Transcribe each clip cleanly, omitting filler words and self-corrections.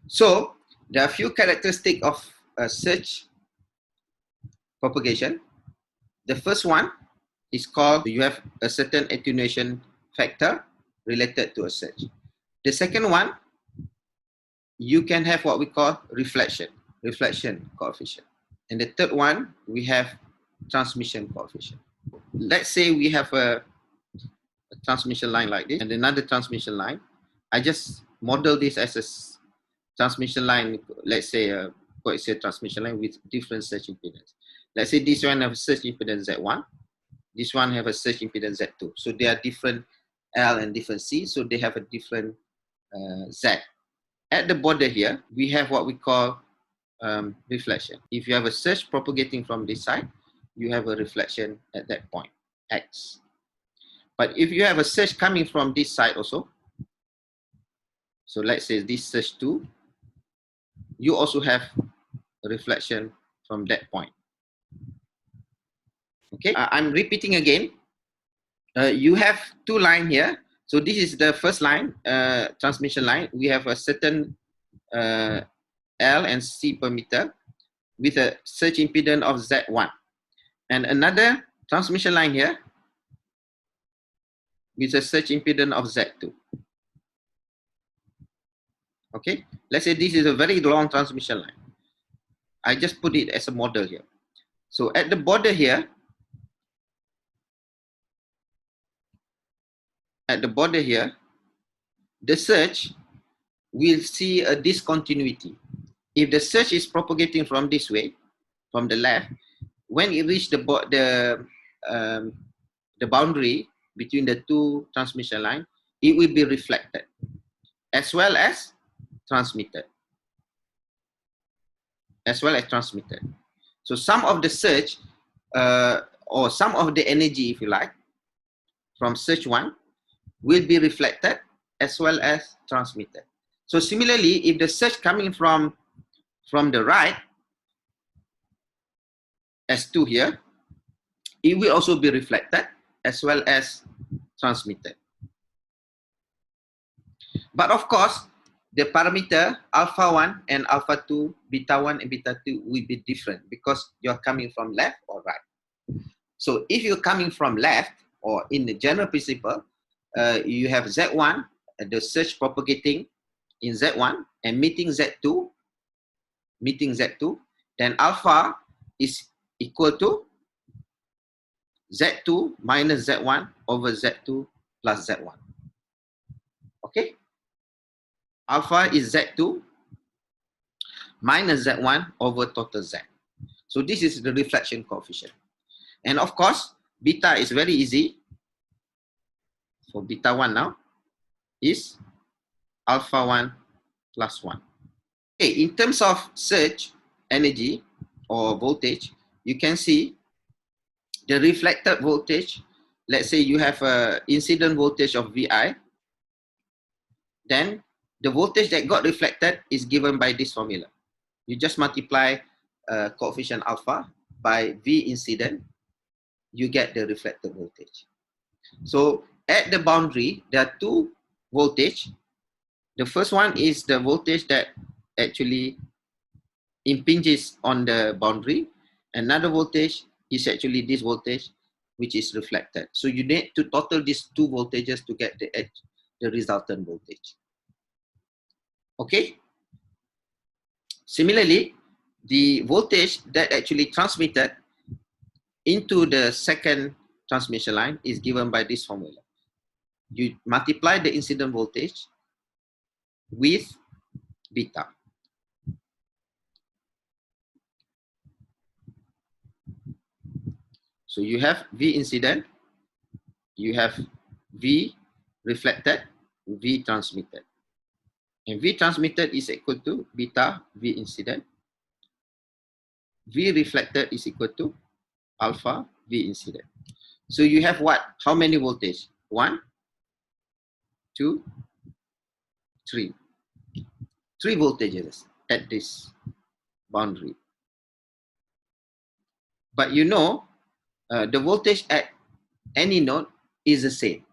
So there are few characteristics of surge propagation. The first one is called you have a certain attenuation factor related to a surge. The second one, you can have what we call reflection coefficient. And the third one, we have transmission coefficient. Let's say we have a transmission line like this and another transmission line. I just model this as a transmission line, let's say a coaxial transmission line with different surge impedance. Let's say this one have a surge impedance Z1, this one have a surge impedance Z2. So they are different L and different C, so they have a different Z. At the border here, we have what we call reflection. If you have a surge propagating from this side, you have a reflection at that point, X. But if you have a surge coming from this side also, so let's say this surge 2, you also have a reflection from that point. Okay, I'm repeating again. You have two lines here. So this is the first line, transmission line. We have a certain L and C per meter with a surge impedance of Z1. And another transmission line here with a surge impedance of Z2. Okay, let's say this is a very long transmission line. I just put it as a model here. So at the border here, the surge will see a discontinuity. If the surge is propagating from this way, from the left, when it reaches the boundary between the two transmission lines, it will be reflected as well as transmitted. So some of the surge or some of the energy, if you like, from surge 1 will be reflected as well as transmitted. So similarly, if the surge coming from the right, S2 here, it will also be reflected as well as transmitted. But of course, the parameter alpha 1 and alpha 2, beta 1 and beta 2 will be different because you're coming from left or right. So if you're coming from left, or in the general principle, you have Z1, the surge propagating in Z1 and meeting Z2, then alpha is equal to Z2 minus Z1 over Z2 plus Z1. Okay? Alpha is Z2 minus Z1 over total Z. So this is the reflection coefficient. And of course, beta is very easy. For beta 1 now is alpha 1 plus 1. Okay, in terms of surge energy or voltage, you can see the reflected voltage. Let's say you have an incident voltage of VI. Then the voltage that got reflected is given by this formula. You just multiply coefficient alpha by V incident, you get the reflected voltage. So at the boundary, there are two voltage. The first one is the voltage that actually impinges on the boundary. Another voltage is actually this voltage, which is reflected. So you need to total these two voltages to get the resultant voltage. Okay. Similarly, the voltage that actually transmitted into the second transmission line is given by this formula. You multiply the incident voltage with beta. So you have V incident, you have V reflected, V transmitted. And V transmitted is equal to beta V incident. V reflected is equal to alpha V incident. So you have what? How many voltage? 1, 2, 3. 3 voltages at this boundary. But you know, the voltage at any node is the same.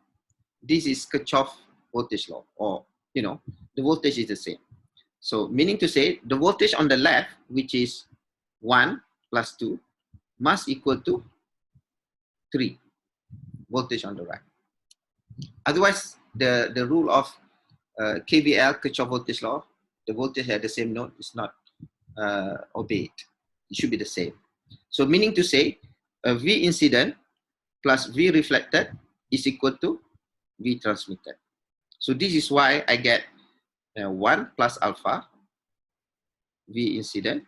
This is Kirchhoff voltage law, or you know, the voltage is the same. So meaning to say the voltage on the left, which is 1 plus 2, must equal to 3 voltage on the right. Otherwise, the rule of KVL, Kirchhoff voltage law, the voltage at the same node is not obeyed. It should be the same. So meaning to say, V incident plus V reflected is equal to V transmitted. So this is why I get 1 plus alpha V incident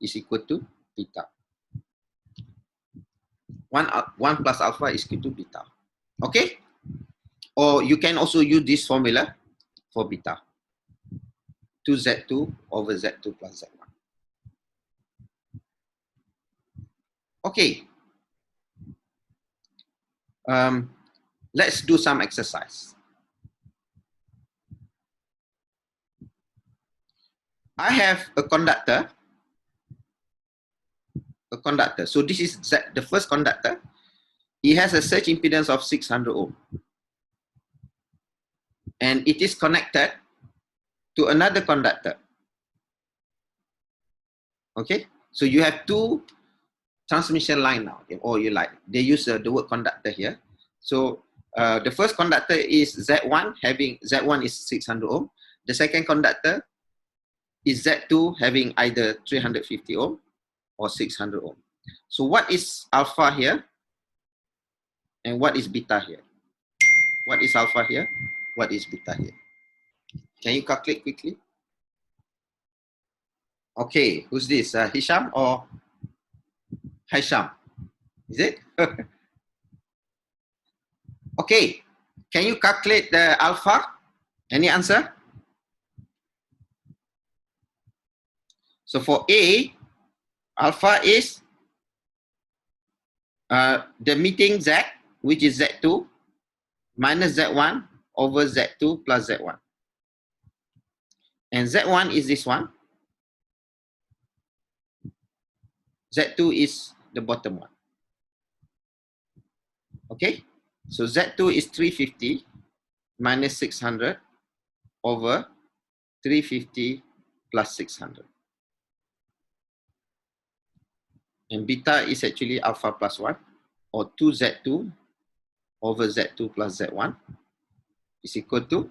is equal to beta. 1 plus alpha is equal to beta. Okay? Or you can also use this formula for beta. 2Z2 over Z2 plus Z1. Okay. Let's do some exercise. I have a conductor. So this is the first conductor. It has a surge impedance of 600 ohm. And it is connected to another conductor. Okay, so you have two transmission line now, or you like, they use the word conductor here. So the first conductor is Z1, having Z1 is 600 ohm. The second conductor is Z2, having either 350 ohm or 600 ohm. So what is alpha here? And what is beta here? What is alpha here? What is beta here? Can you calculate quickly? Okay, who's this? Hisham or Hisham? Is it? Okay, can you calculate the alpha? Any answer? So for A, alpha is the meeting Z, which is Z2, minus Z1 over Z2 plus Z1. And Z1 is this one. Z2 is the bottom one. Okay, so Z2 is 350 minus 600 over 350 plus 600. And beta is actually alpha plus 1, or 2Z2 over Z2 plus Z1 is equal to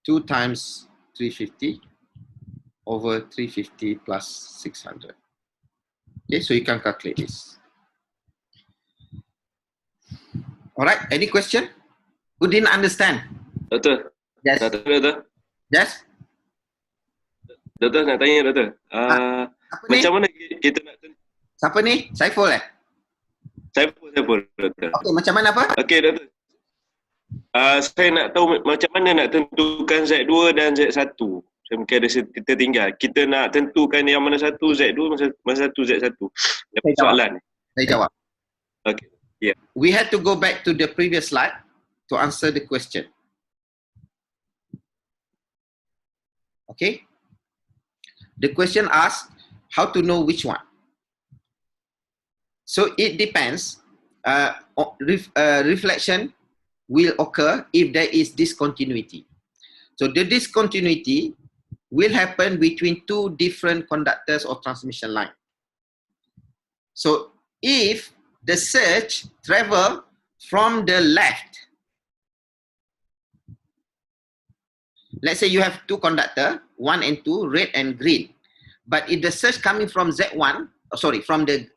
2 times 350 over 350 plus 600. Okay, so you can calculate this. All right, any question? Who didn't understand? Doktor. Yes. Doktor. Yes. Doktor nak tanya doktor. Macam mana kita nak tentu? Siapa ni? Saiful eh? Saiful doktor. Okey, macam mana apa? Okey doktor. Saya nak tahu macam mana nak tentukan Z2 dan Z1. Saya mungkin ada kita tinggal. Kita nak tentukan yang mana satu Z2, mana satu Z1. Soalan. Saya jawab. Okey. Yeah. We had to go back to the previous slide to answer the question. Okay. The question asks how to know which one. So it depends. Reflection will occur if there is discontinuity. So the discontinuity will happen between two different conductors or transmission line. So if the surge travel from the left, let's say you have two conductor, 1 and 2, red and green. But if the surge coming from Z1, from the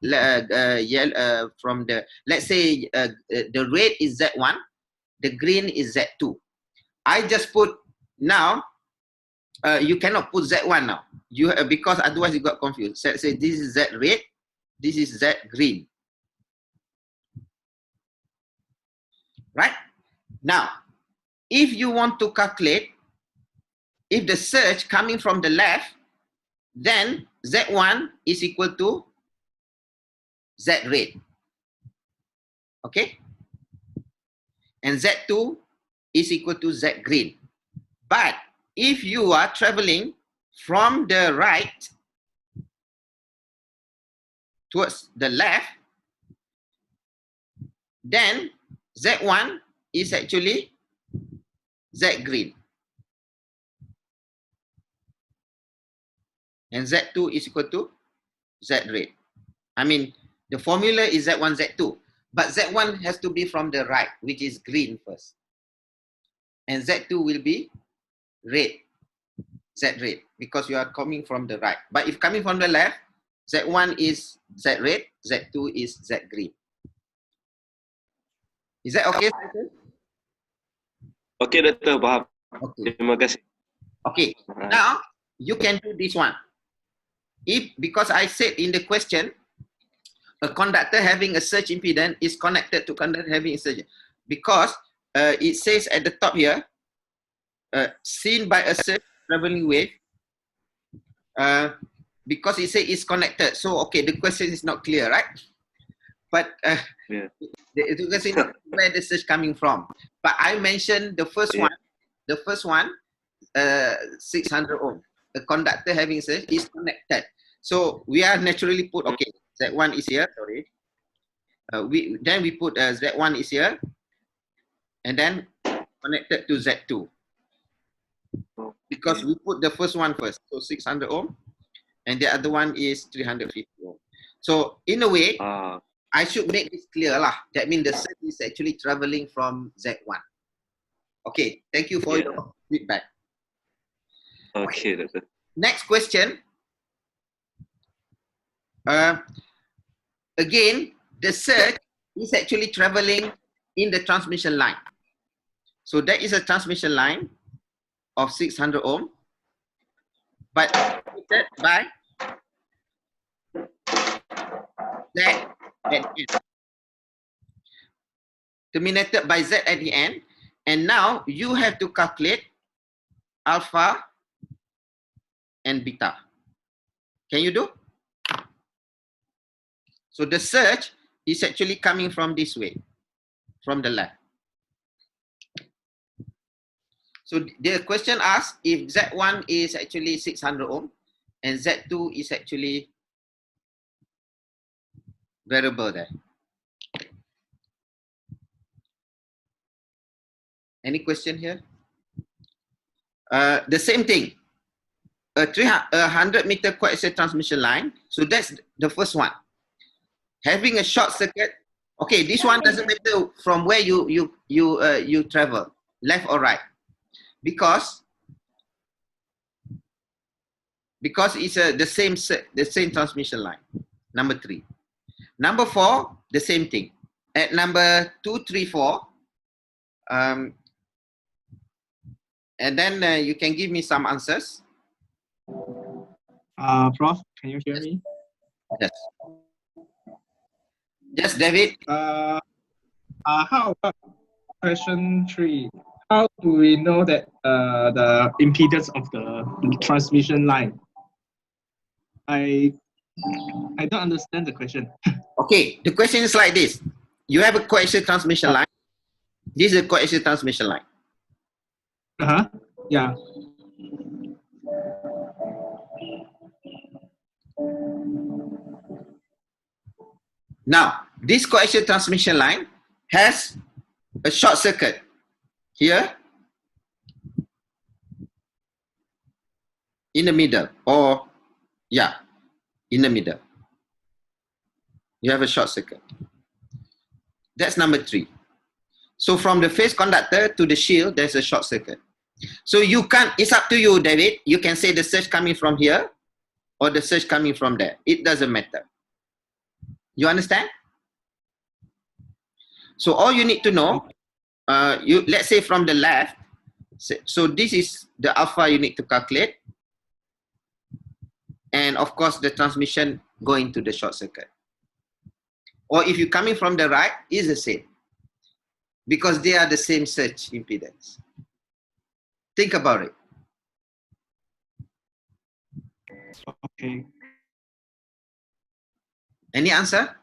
let's say the red is Z1, the green is Z2. I just put now. You cannot put Z1 now. Because otherwise you got confused. Say this is Z red, this is Z green. Right? Now, if you want to calculate, if the surge coming from the left, then Z1 is equal to Z red. Okay? And Z2 is equal to Z green. But if you are traveling from the right towards the left, then Z1 is actually Z green. and Z2 is equal to Z rate. I mean, the formula is Z1, Z2, but Z1 has to be from the right, which is green first. And Z2 will be red, Z red, because you are coming from the right. But if coming from the left, Z1 is Z red, Z2 is Z green. Is that okay? Okey, Doktor, faham. Okay. Terima kasih. Okay. Now you can do this one. If, because I said in the question, a conductor having a surge impedance is connected to conductor having a surge, because it says at the top here, seen by a surge traveling wave, because it says it's connected. So okay, the question is not clear, right? But Yeah. the question is where the surge coming from. But I mentioned the first Yeah. one. The first one, 600 ohm. A conductor having surge is connected. So we are naturally put, okay, Z1 is here, sorry. Then we put Z1 is here, and then connected to Z2. Because we put the first one first, so 600 ohm, and the other one is 350 ohm. So in a way, I should make this clear lah. That means the surge is actually traveling from Z1. Okay, thank you for your feedback. Okay, Doktor. Next question. Again, the surge is actually traveling in the transmission line. So that is a transmission line of 600 ohm, but terminated by Z at the end. Terminated by Z at the end. And now you have to calculate alpha and beta. Can you do? So the surge is actually coming from this way, from the left. So the question asks if Z1 is actually 600 ohm and Z2 is actually variable there. Any question here? The same thing. A 100 meter coaxial transmission line. So that's the first one. Having a short circuit. Okay, this one doesn't matter from where you travel, left or right, because it's the same transmission line. Number 3. Number 4, the same thing. At number 2, 3, 4, and then you can give me some answers. Prof, can you hear me? Yes. Yes, David. How about question 3? How do we know that the impedance of the transmission line? I don't understand the question. Okay, the question is like this. You have a coaxial transmission line. This is a coaxial transmission line. Yeah. Now, this coaxial transmission line has a short circuit here in the middle, or yeah, in the middle. You have a short circuit. That's number 3. So from the phase conductor to the shield, there's a short circuit. So you can't, it's up to you, David. You can say the surge coming from here or the surge coming from there. It doesn't matter. You understand? So all you need to know, let's say from the left, so this is the alpha you need to calculate. And of course, the transmission going to the short circuit. Or if you're coming from the right, is the same. Because they are the same surge impedance. Think about it. Okay. Any answer?